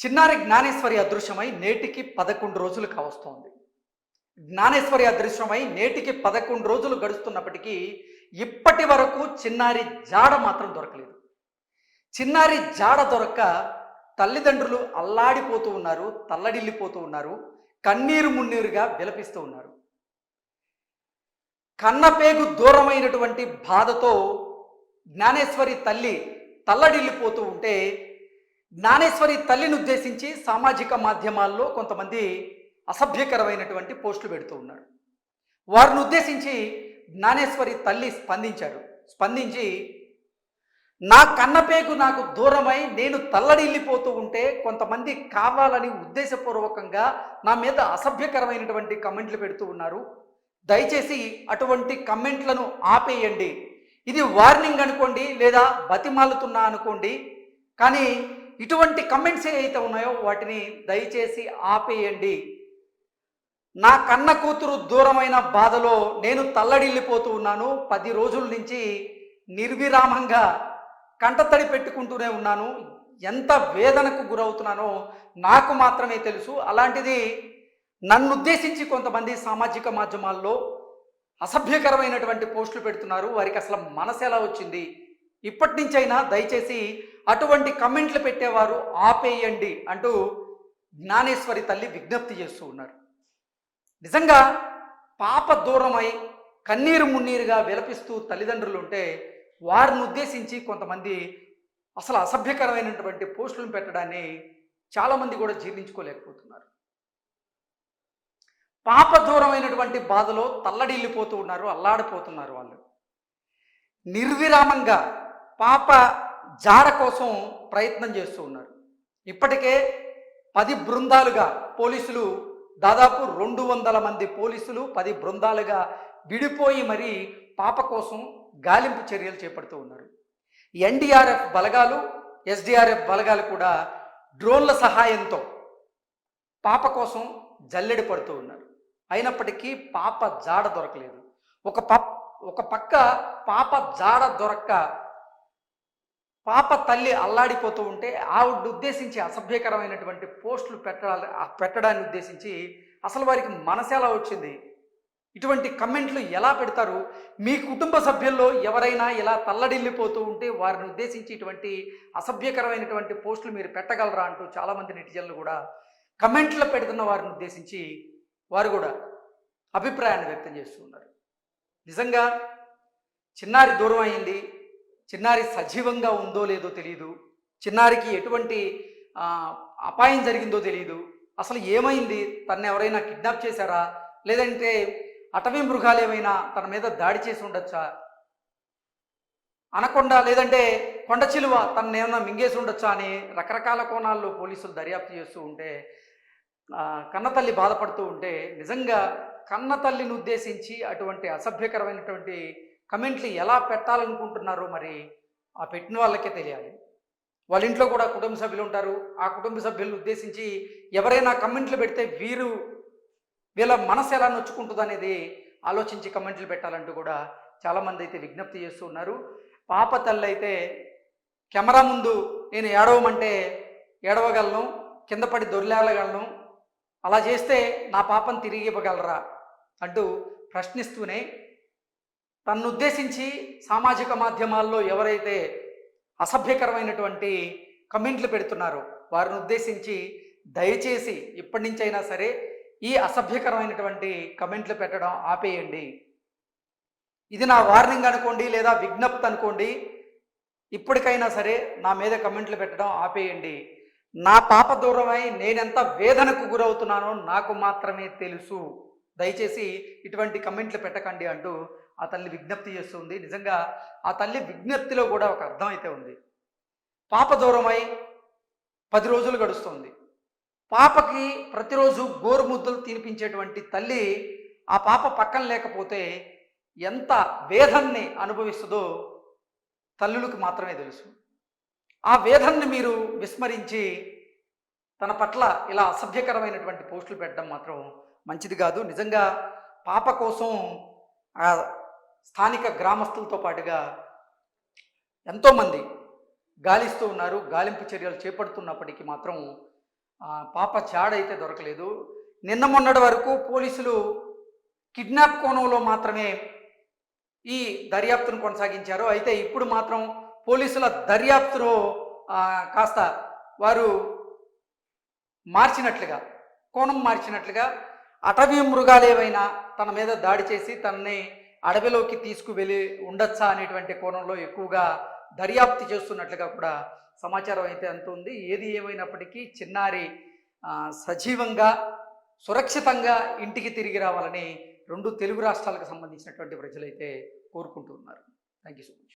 చిన్నారి జ్ఞానేశ్వరి అదృశ్యమై నేటికి 11 రోజులు కావస్తోంది. జ్ఞానేశ్వరి అదృశ్యమై నేటికి 11 రోజులు గడుస్తున్నప్పటికీ ఇప్పటి వరకు చిన్నారి జాడ మాత్రం దొరకలేదు. చిన్నారి జాడ దొరక్క తల్లిదండ్రులు అల్లాడిపోతూ ఉన్నారు, తల్లడిల్లిపోతూ ఉన్నారు, కన్నీరు మున్నీరుగా విలపిస్తూ ఉన్నారు. కన్నపేగు దూరమైనటువంటి బాధతో జ్ఞానేశ్వరి తల్లి తల్లడిల్లిపోతూ ఉంటే జ్ఞానేశ్వరి తల్లిని ఉద్దేశించి సామాజిక మాధ్యమాల్లో కొంతమంది అసభ్యకరమైనటువంటి పోస్టులు పెడుతూ ఉన్నారు. వారిని ఉద్దేశించి జ్ఞానేశ్వరి తల్లి స్పందించి నా కన్నపేగు నాకు దూరమై నేను తల్లడిల్లిపోతూ ఉంటే కొంతమంది కావాలని ఉద్దేశపూర్వకంగా నా మీద అసభ్యకరమైనటువంటి కమెంట్లు పెడుతూ ఉన్నారు. దయచేసి అటువంటి కమెంట్లను ఆపేయండి. ఇది వార్నింగ్ అనుకోండి, లేదా బతిమాలుతున్నా అనుకోండి, కానీ ఇటువంటి కమెంట్స్ ఏవైతే ఉన్నాయో వాటిని దయచేసి ఆపేయండి. నా కన్న కూతురు దూరమైన బాధలో నేను తల్లడిల్లిపోతూ ఉన్నాను. 10 రోజుల నుంచి నిర్విరామంగా కంటతడి పెట్టుకుంటూనే ఉన్నాను. ఎంత వేదనకు గురవుతున్నానో నాకు మాత్రమే తెలుసు. అలాంటిది నన్ను ఉద్దేశించి కొంతమంది సామాజిక మాధ్యమాల్లో అసభ్యకరమైనటువంటి పోస్టులు పెడుతున్నారు. వారికి అసలు మనసు ఎలా వచ్చింది? ఇప్పటి నుంచైనా దయచేసి అటువంటి కమెంట్లు పెట్టేవారు ఆపేయండి అంటూ జ్ఞానేశ్వరి తల్లి విజ్ఞప్తి చేస్తూ ఉన్నారు. నిజంగా పాప దూరమై కన్నీరు మున్నీరుగా విలపిస్తూ తల్లిదండ్రులు ఉంటే వారిని ఉద్దేశించి కొంతమంది అసలు అసభ్యకరమైనటువంటి పోస్టులను పెట్టడాన్ని చాలామంది కూడా జీర్ణించుకోలేకపోతున్నారు. పాప దూరమైనటువంటి బాధలో తల్లడిల్లిపోతూ ఉన్నారు, అల్లాడిపోతున్నారు. వాళ్ళు నిర్విరామంగా పాప జాడ కోసం ప్రయత్నం చేస్తూ ఉన్నారు. ఇప్పటికే 10 బృందాలుగా పోలీసులు, దాదాపు 200 మంది పోలీసులు 10 బృందాలుగా విడిపోయి మరీ పాప కోసం గాలింపు చర్యలు చేపడుతూ ఉన్నారు. ఎన్డీఆర్ఎఫ్ బలగాలు, ఎస్డీఆర్ఎఫ్ బలగాలు కూడా డ్రోన్ల సహాయంతో పాప కోసం జల్లెడ పడుతూ ఉన్నారు. అయినప్పటికీ పాప జాడ దొరకలేదు. ఒక పక్క పాప జాడ దొరక్క పాప తల్లి అల్లాడిపోతూ ఉంటే ఆవిడ ఉద్దేశించి అసభ్యకరమైనటువంటి పోస్టులు పెట్టడాన్ని ఉద్దేశించి అసలు వారికి మనసు ఎలా వచ్చింది? ఇటువంటి కమెంట్లు ఎలా పెడతారు? మీ కుటుంబ సభ్యుల్లో ఎవరైనా ఇలా తల్లడిల్లిపోతూ ఉంటే వారిని ఉద్దేశించి ఇటువంటి అసభ్యకరమైనటువంటి పోస్టులు మీరు పెట్టగలరా అంటూ చాలామంది నెటిజన్లు కూడా కమెంట్లు పెడుతున్న వారిని ఉద్దేశించి వారు కూడా అభిప్రాయాన్ని వ్యక్తం చేస్తూ ఉన్నారు. నిజంగా చిన్నారి దూరం అయింది, చిన్నారి సజీవంగా ఉందో లేదో తెలియదు, చిన్నారికి ఎటువంటి అపాయం జరిగిందో తెలియదు, అసలు ఏమైంది, తనని ఎవరైనా కిడ్నాప్ చేశారా, లేదంటే అటవీ మృగాలు ఏమైనా తన మీద దాడి చేసి ఉండొచ్చా, అనకొండ లేదంటే కొండ చిలువ తనని ఏమైనా మింగేసి ఉండొచ్చా అని రకరకాల కోణాల్లో పోలీసులు దర్యాప్తు చేస్తూ ఉంటే కన్నతల్లి బాధపడుతూ ఉంటే నిజంగా కన్నతల్లిని ఉద్దేశించి అటువంటి అసభ్యకరమైనటువంటి కమెంట్లు ఎలా పెట్టాలనుకుంటున్నారో మరి ఆ పెట్టిన వాళ్ళకే తెలియాలి. వాళ్ళ ఇంట్లో కూడా కుటుంబ సభ్యులు ఉంటారు. ఆ కుటుంబ సభ్యులను ఉద్దేశించి ఎవరైనా కమెంట్లు పెడితే వీళ్ళ మనసు ఎలా నొచ్చుకుంటుంది అనేది ఆలోచించి కమెంట్లు పెట్టాలంటూ కూడా చాలామంది అయితే విజ్ఞప్తి చేస్తూ ఉన్నారు. పాప తల్లి అయితే కెమెరా ముందు నేను ఏడవమంటే ఏడవగలను, కింద పడి దొర్లేగలను, అలా చేస్తే నా పాపను తిరిగి ఇవ్వగలరా అంటూ ప్రశ్నిస్తూనే తన్ను ఉద్దేశించి సామాజిక మాధ్యమాల్లో ఎవరైతే అసభ్యకరమైనటువంటి కమెంట్లు పెడుతున్నారో వారిని ఉద్దేశించి దయచేసి ఇప్పటి నుంచైనా సరే ఈ అసభ్యకరమైనటువంటి కమెంట్లు పెట్టడం ఆపేయండి. ఇది నా వార్నింగ్ అనుకోండి, లేదా విజ్ఞప్తి అనుకోండి. ఇప్పటికైనా సరే నా మీద కమెంట్లు పెట్టడం ఆపేయండి. నా పాప దూరమై నేనెంత వేదనకు గురవుతున్నానో నాకు మాత్రమే తెలుసు. దయచేసి ఇటువంటి కమెంట్లు పెట్టకండి అంటూ ఆ తల్లి విజ్ఞప్తి చేస్తుంది. నిజంగా ఆ తల్లి విజ్ఞప్తిలో కూడా ఒక అర్థం అయితే ఉంది. పాప దూరమై 10 రోజులు గడుస్తుంది. పాపకి ప్రతిరోజు గోరుముద్దలు తినిపించేటువంటి తల్లి ఆ పాప పక్కన లేకపోతే ఎంత వేదన్ని అనుభవిస్తుందో తల్లులకు మాత్రమే తెలుసు. ఆ వేదన్ని మీరు విస్మరించి తన పట్ల ఇలా అసభ్యకరమైనటువంటి పోస్టులు పెట్టడం మాత్రం మంచిది కాదు. నిజంగా పాప కోసం స్థానిక గ్రామస్తులతో పాటుగా ఎంతోమంది గాలిస్తూ ఉన్నారు. గాలింపు చర్యలు చేపడుతున్నప్పటికీ మాత్రం పాప చాడైతే దొరకలేదు. నిన్న మొన్నటి వరకు పోలీసులు కిడ్నాప్ కోణంలో మాత్రమే ఈ దర్యాప్తును కొనసాగించారు. అయితే ఇప్పుడు మాత్రం పోలీసుల దర్యాప్తును కాస్త వారు మార్చినట్లుగా, కోణం మార్చినట్లుగా, అటవీ మృగాలేవైనా తన మీద దాడి చేసి తనని అడవిలోకి తీసుకువెళ్ళి ఉండొచ్చా అనేటువంటి కోణంలో ఎక్కువగా దర్యాప్తు చేస్తున్నట్లుగా కూడా సమాచారం అయితే అందుతుంది. ఏది ఏమైనప్పటికీ చిన్నారి సజీవంగా సురక్షితంగా ఇంటికి తిరిగి రావాలని 2 తెలుగు రాష్ట్రాలకు సంబంధించినటువంటి ప్రజలైతే కోరుకుంటూ ఉన్నారు. Thank you so much.